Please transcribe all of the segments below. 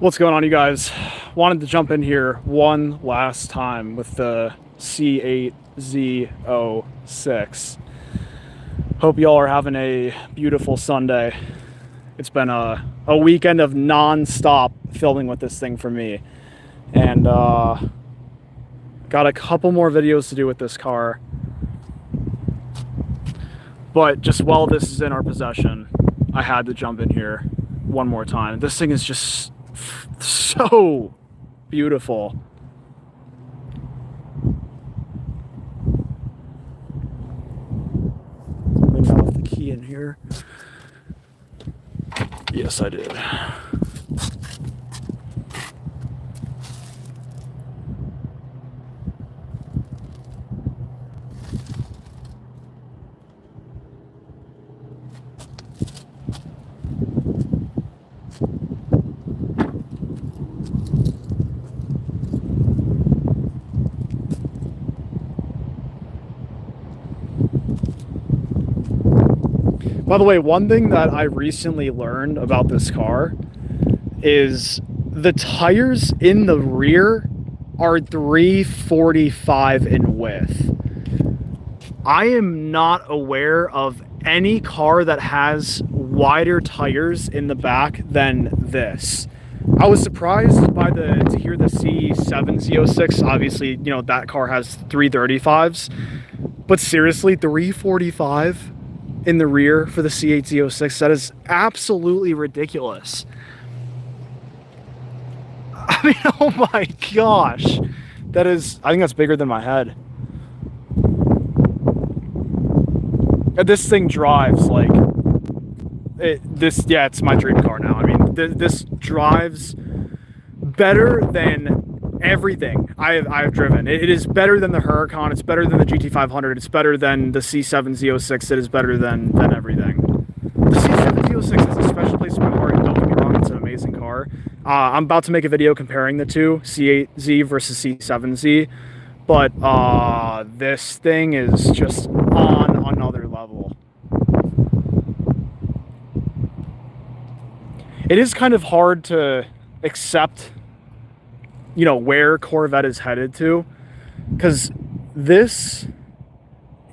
What's going on, you guys? Wanted to jump in here one last time with the C8 Z06. Hope y'all are having a beautiful Sunday. It's been a weekend of non-stop filming with this thing for me. And got a couple more videos to do with this car. But just while this is in our possession, I had to jump in here one more time. This thing is just so beautiful. Maybe I left the key in here. Yes, I did. By the way, one thing that I recently learned about this car is the tires in the rear are 345 in width. I am not aware of any car that has wider tires in the back than this. I was surprised to hear the C8 Z06. Obviously, you know, that car has 335s, but seriously, 345 in the rear for the C8 Z06, that is absolutely ridiculous. I mean, oh my gosh. That is, I think that's bigger than my head. And this thing drives like, it's my dream car now. I mean, this drives better than everything I've driven. It is better than the Huracan. It's better than the GT500. It's better than the C7 Z06. It is better than everything. The C7 Z06 has a special place in my heart. Don't get me wrong, it's an amazing car. I'm about to make a video comparing the two, C8Z versus C7Z. But this thing is just on another level. It is kind of hard to accept, you know, where Corvette is headed to, because this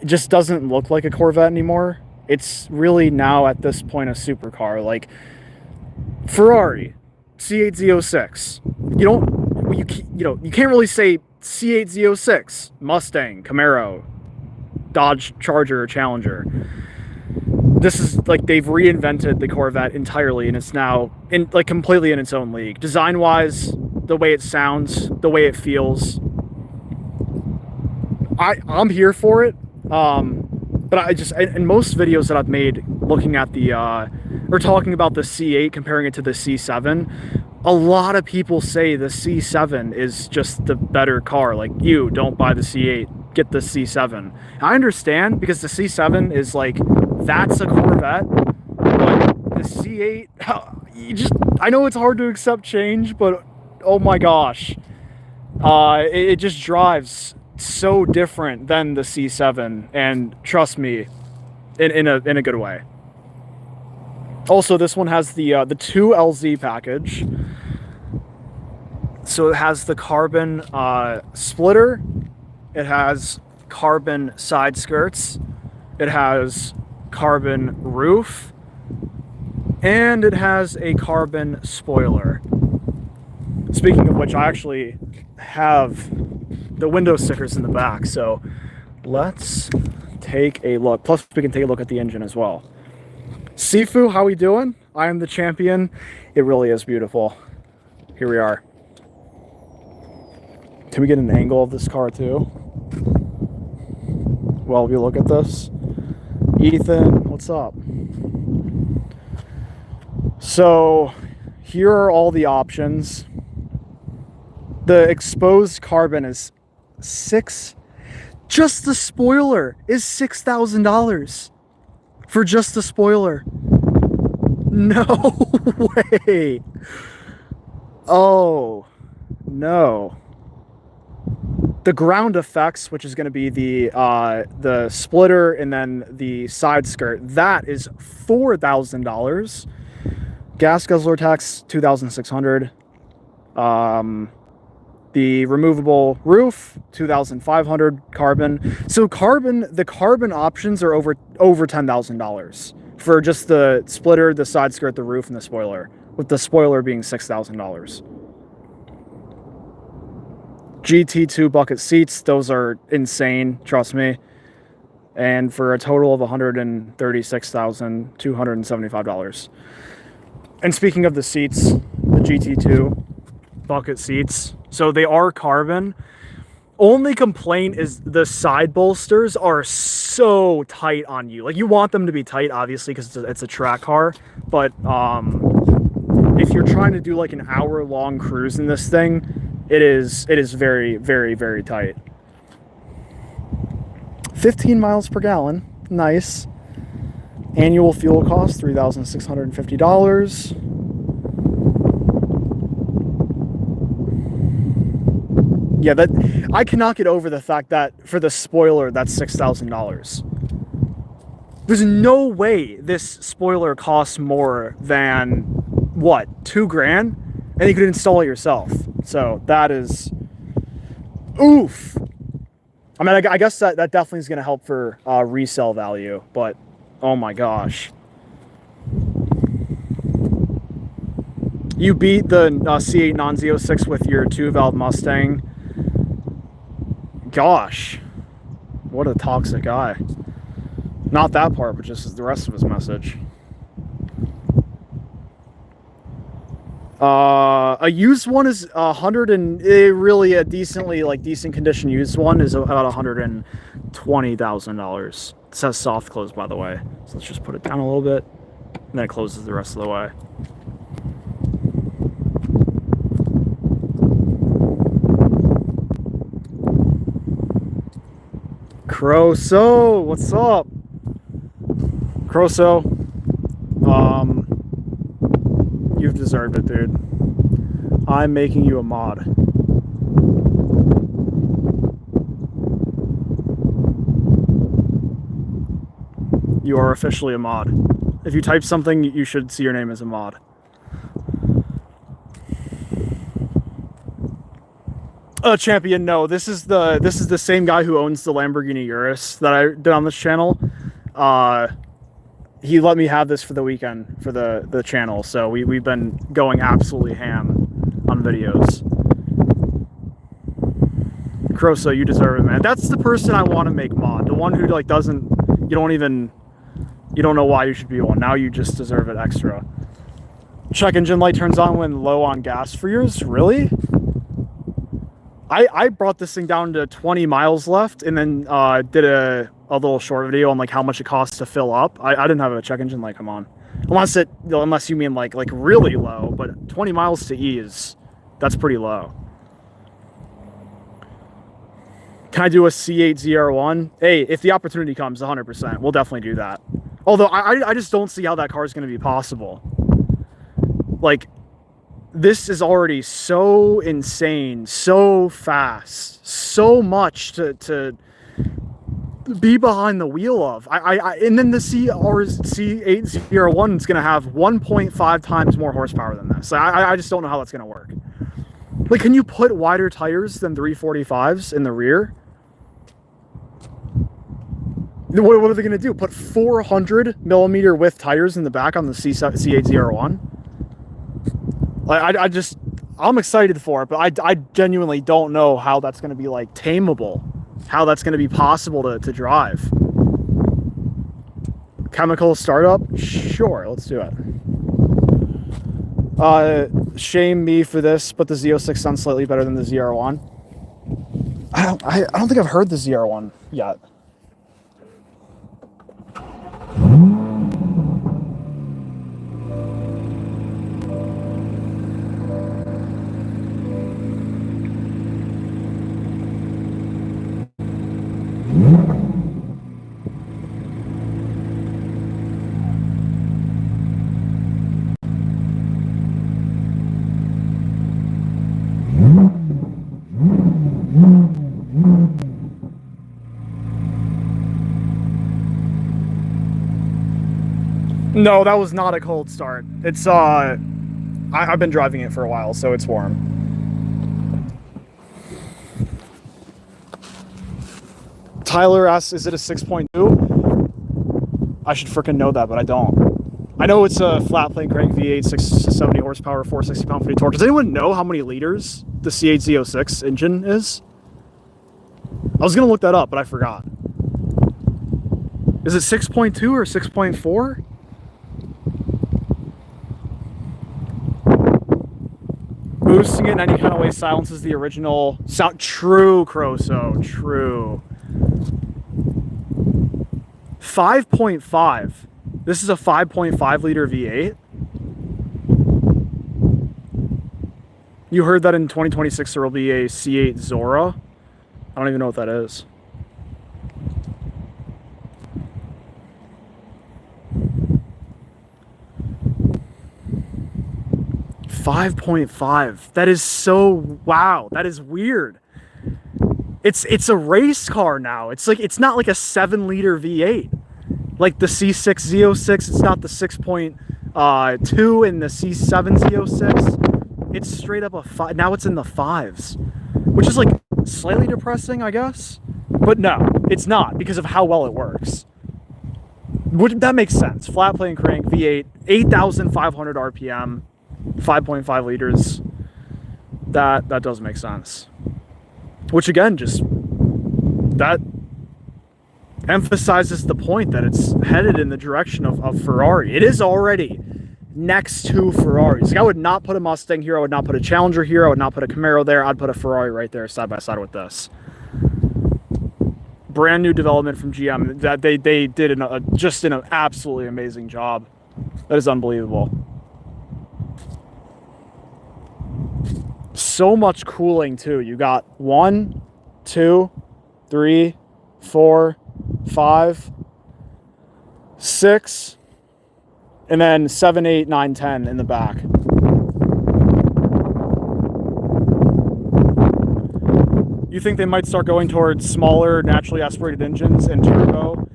just doesn't look like a Corvette anymore. It's really now at this point a supercar. Like Ferrari, C8 Z06. You can't really say C8 Z06, Mustang, Camaro, Dodge Charger, Challenger. This is like they've reinvented the Corvette entirely, and it's now completely in its own league. Design-wise, the way it sounds, the way it feels, I'm here for it. But in most videos that I've made looking at or talking about the C8, comparing it to the C7, a lot of people say the C7 is just the better car. Like, you don't buy the C8, get the C7. I understand, because the C7 is like, that's a Corvette, but the C8, I know it's hard to accept change, but oh my gosh, it just drives so different than the C7, and trust me, in a good way. Also, this one has the 2LZ package, so it has the carbon splitter, it has carbon side skirts, it has carbon roof, and it has a carbon spoiler. Speaking of which, I actually have the window stickers in the back, so let's take a look. Plus, we can take a look at the engine as well. Sifu, how we doing? I am the champion. It really is beautiful. Here we are. Can we get an angle of this car too? While we look at this. Ethan, what's up? So, here are all the options. The exposed carbon is just the spoiler is $6,000 for just the spoiler. No way. Oh no. The ground effects, which is going to be the splitter and then the side skirt, that is $4,000. Gas guzzler tax $2,600. The removable roof, 2,500 carbon. So the carbon options are over $10,000 for just the splitter, the side skirt, the roof, and the spoiler. With the spoiler being $6,000. GT2 bucket seats, those are insane, trust me. And for a total of $136,275. And speaking of the seats, the GT2 bucket seats, so they are carbon. Only complaint is the side bolsters are so tight on you. Like, you want them to be tight, obviously, because it's a track car. But if you're trying to do like an hour-long cruise in this thing, it is very, very, very tight. 15 miles per gallon, nice. Annual fuel cost $3,650. Yeah, that I cannot get over the fact that for the spoiler, that's $6,000. There's no way this spoiler costs more than what, $2,000, and you could install it yourself. So that is oof. I mean, I guess that definitely is going to help for resale value, but oh my gosh. You beat the C8 Z06 with your 2-valve Mustang. Gosh, what a toxic guy. Not that part, but just the rest of his message. A used one is 100 and really a decent condition used one is about $120,000. It says soft close, by the way. So let's just put it down a little bit, and then it closes the rest of the way. Croso, what's up? Croso, you've deserved it, dude. I'm making you a mod. You are officially a mod. If you type something, you should see your name as a mod. Champion, no. This is the same guy who owns the Lamborghini Urus that I did on this channel. He let me have this for the weekend for the channel, so we've been going absolutely ham on videos. Croso, you deserve it, man. That's the person I want to make mod. The one who like doesn't, you don't know why you should be one. Now you just deserve it extra. Check engine light turns on when low on gas for yours? Really? I brought this thing down to 20 miles left, and then did a little short video on like how much it costs to fill up. I didn't have a check engine light come on, unless you mean like really low. But 20 miles to E that's pretty low. Can I do a C8 ZR1? Hey, if the opportunity comes, 100%, we'll definitely do that. Although I just don't see how that car is going to be possible. Like, this is already so insane, so fast, so much to be behind the wheel of. And then the C8 ZR1 is going to have 1.5 times more horsepower than this. I just don't know how that's going to work. Like, can you put wider tires than 345s in the rear? What are they going to do? Put 400 millimeter width tires in the back on the C8 ZR1? I'm excited for it, but I genuinely don't know how that's going to be like tameable, how that's going to be possible to drive. Chemical startup? Sure, let's do it. Shame me for this, but the Z06 sounds slightly better than the ZR1. I don't think I've heard the ZR1 yet. No, that was not a cold start. It's I've been driving it for a while, so it's warm. Tyler asks, is it a 6.2? I should freaking know that, but I don't. I know it's a flat plane crank V8, 670 horsepower, 460 pound-feet of torque. Does anyone know how many liters the C8 Z06 engine is? I was going to look that up, but I forgot. Is it 6.2 or 6.4? Boosting it in any kind of way silences the original sound. True, Croso. True. 5.5. This is a 5.5 liter V8. You heard that in 2026 there will be a C8 Z06. I don't even know what that is. .5. That is so wow. That is weird. It's a race car now. It's like it's not like a 7-liter V8 like the C6 Z06. It's not the 6.2 and the C7 Z06. It's straight up a 5. Now it's in the 5s, which is like slightly depressing, I guess. But no, it's not because of how well it works. That makes sense. Flat plane crank V8, 8,500 RPM. 5.5 liters. That does make sense. Which again, just that emphasizes the point that it's headed in the direction of Ferrari. It is already next to Ferraris. Like I would not put a Mustang here. I would not put a Challenger here. I would not put a Camaro there. I'd put a Ferrari right there, side by side with this. Brand new development from GM. That they did just an absolutely amazing job. That is unbelievable. So much cooling too. You got 1, 2, 3, 4, 5, 6, and then 7, 8, 9, 10 in the back. You think they might start going towards smaller, naturally aspirated engines and turbo?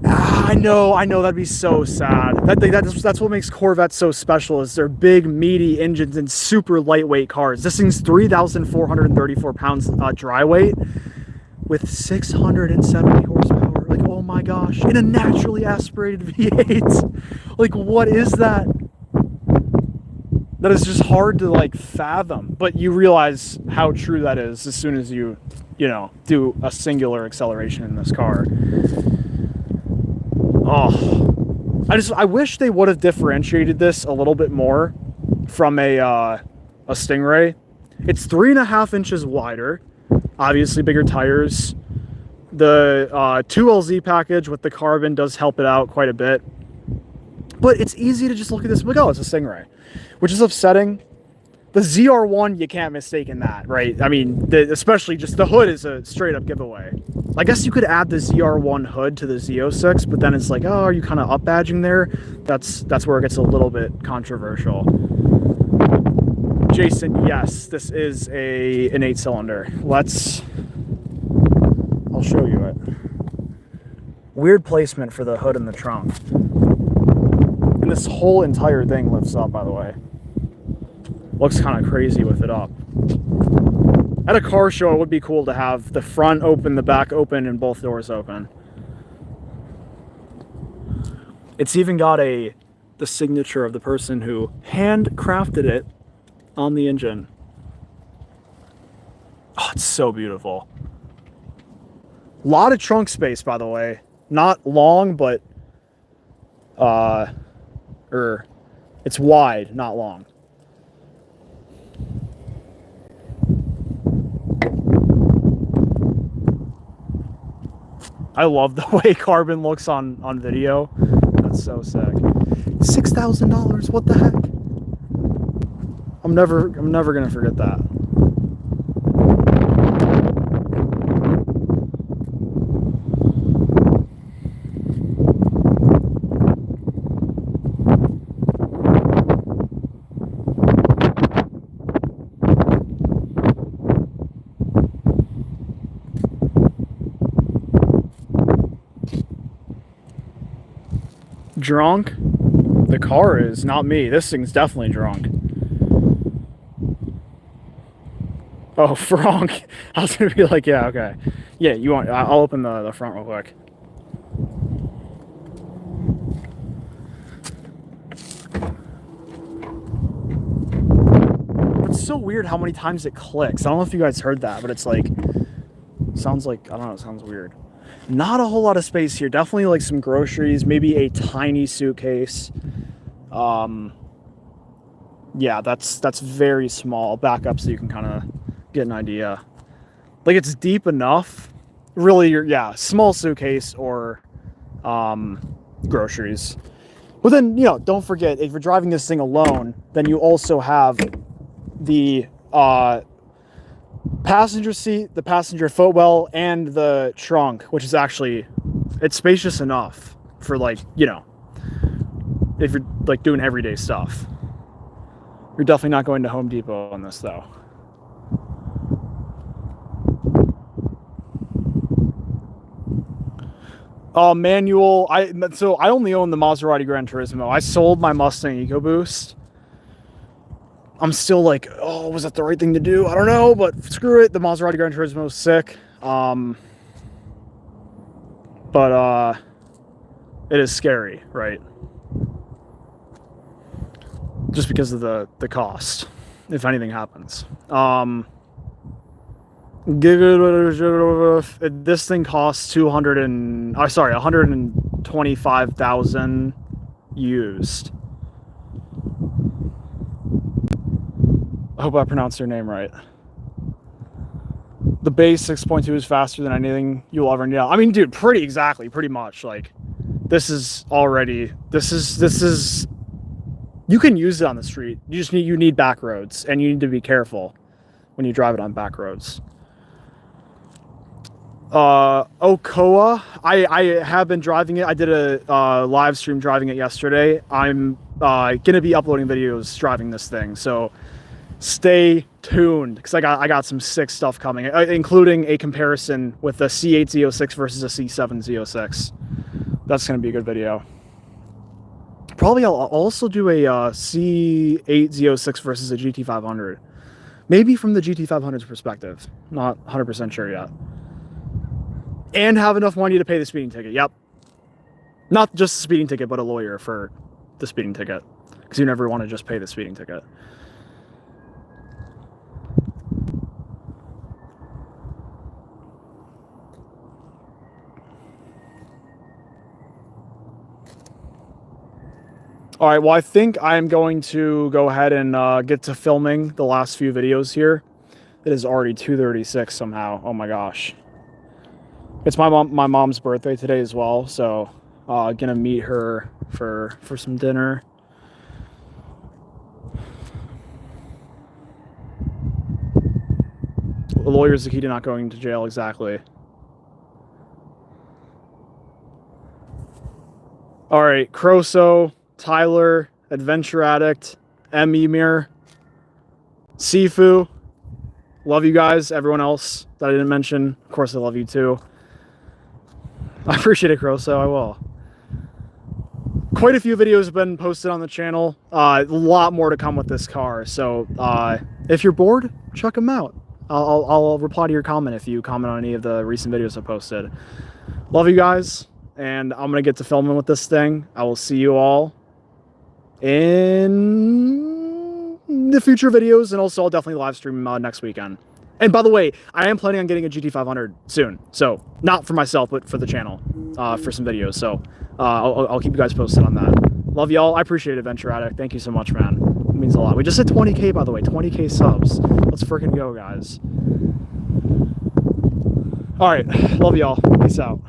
I know, that'd be so sad. That's what makes Corvettes so special, is they're big, meaty engines and super lightweight cars. This thing's 3,434 pounds dry weight with 670 horsepower. Like, oh my gosh, in a naturally aspirated V8. Like, what is that? That is just hard to like fathom, but you realize how true that is as soon as you do a singular acceleration in this car. Oh, I wish they would have differentiated this a little bit more from a Stingray. It's 3.5 inches wider, obviously bigger tires. The 2LZ package with the carbon does help it out quite a bit, but it's easy to just look at this and be like, oh, it's a Stingray, which is upsetting. The ZR1, you can't mistake in that, right? I mean, especially just the hood is a straight up giveaway. I guess you could add the ZR1 hood to the Z06, but then it's like, oh, are you kind of up badging there? That's where it gets a little bit controversial. Jason, yes, this is an 8-cylinder. I'll show you it. Weird placement for the hood in the trunk. And this whole entire thing lifts up, by the way. Looks kind of crazy with it up. At a car show, it would be cool to have the front open, the back open, and both doors open. It's even got the signature of the person who handcrafted it on the engine. Oh, it's so beautiful. A lot of trunk space, by the way. Not long, but it's wide, not long. I love the way carbon looks on video. That's so sick. $6,000. What the heck? I'm never gonna forget that. Drunk? The car is, not me. This thing's definitely drunk. Oh, Frank. I was gonna be like, yeah, okay. Yeah, you want? I'll open the front real quick. It's so weird how many times it clicks. I don't know if you guys heard that, but it's like, sounds like, I don't know, it sounds weird. Not a whole lot of space here. Definitely like some groceries, maybe a tiny suitcase. Yeah, that's very small. Back up so you can kind of get an idea. Like it's deep enough. Really, yeah, small suitcase or groceries. But then, don't forget, if you're driving this thing alone, then you also have the passenger seat, the passenger footwell, and the trunk, which is actually, it's spacious enough for like, if you're like doing everyday stuff. You're definitely not going to Home Depot on this though. Manual. So I only own the Maserati Gran Turismo. I sold my Mustang EcoBoost. I'm still like, oh, was that the right thing to do? I don't know, but screw it. The Maserati Gran Turismo is sick. But it is scary, right? Just because of the cost, if anything happens. This thing costs 125,000 used. I hope I pronounced your name right. The base 6.2 is faster than anything you'll ever need. I mean, dude, pretty much. Like, this is you can use it on the street. You need back roads, and you need to be careful when you drive it on back roads. Okoa, I have been driving it. I did a live stream driving it yesterday. I'm gonna be uploading videos driving this thing, so stay tuned because I got some sick stuff coming, including a comparison with the C8 Z06 versus a C7 Z06. That's gonna be a good video. Probably I'll also do a C8 Z06 versus a GT500. Maybe from the GT500's perspective. Not 100% sure yet. And have enough money to pay the speeding ticket. Yep. Not just the speeding ticket, but a lawyer for the speeding ticket. Because you never want to just pay the speeding ticket. All right, well, I think I'm going to go ahead and get to filming the last few videos here. It is already 2:36 somehow. Oh my gosh. It's my mom's birthday today as well, so gonna meet her for some dinner. The lawyer's the key to not going to jail, exactly. All right, Croso, Tyler, Adventure Addict, Emir, Sifu. Love you guys. Everyone else that I didn't mention, of course, I love you too. I appreciate it, Croso. I will. Quite a few videos have been posted on the channel. A lot more to come with this car. So if you're bored, check them out. I'll reply to your comment if you comment on any of the recent videos I posted. Love you guys, and I'm gonna get to filming with this thing. I will see you all in the future videos, and also I'll definitely live stream next weekend. And by the way, I am planning on getting a GT500 soon, so not for myself, but for the channel, for some videos. So I'll keep you guys posted on that. Love y'all. I appreciate it, Adventure Addict. Thank you so much, man. It means a lot. We just hit 20K, by the way. 20K subs. Let's freaking go, guys. All right. Love y'all. Peace out.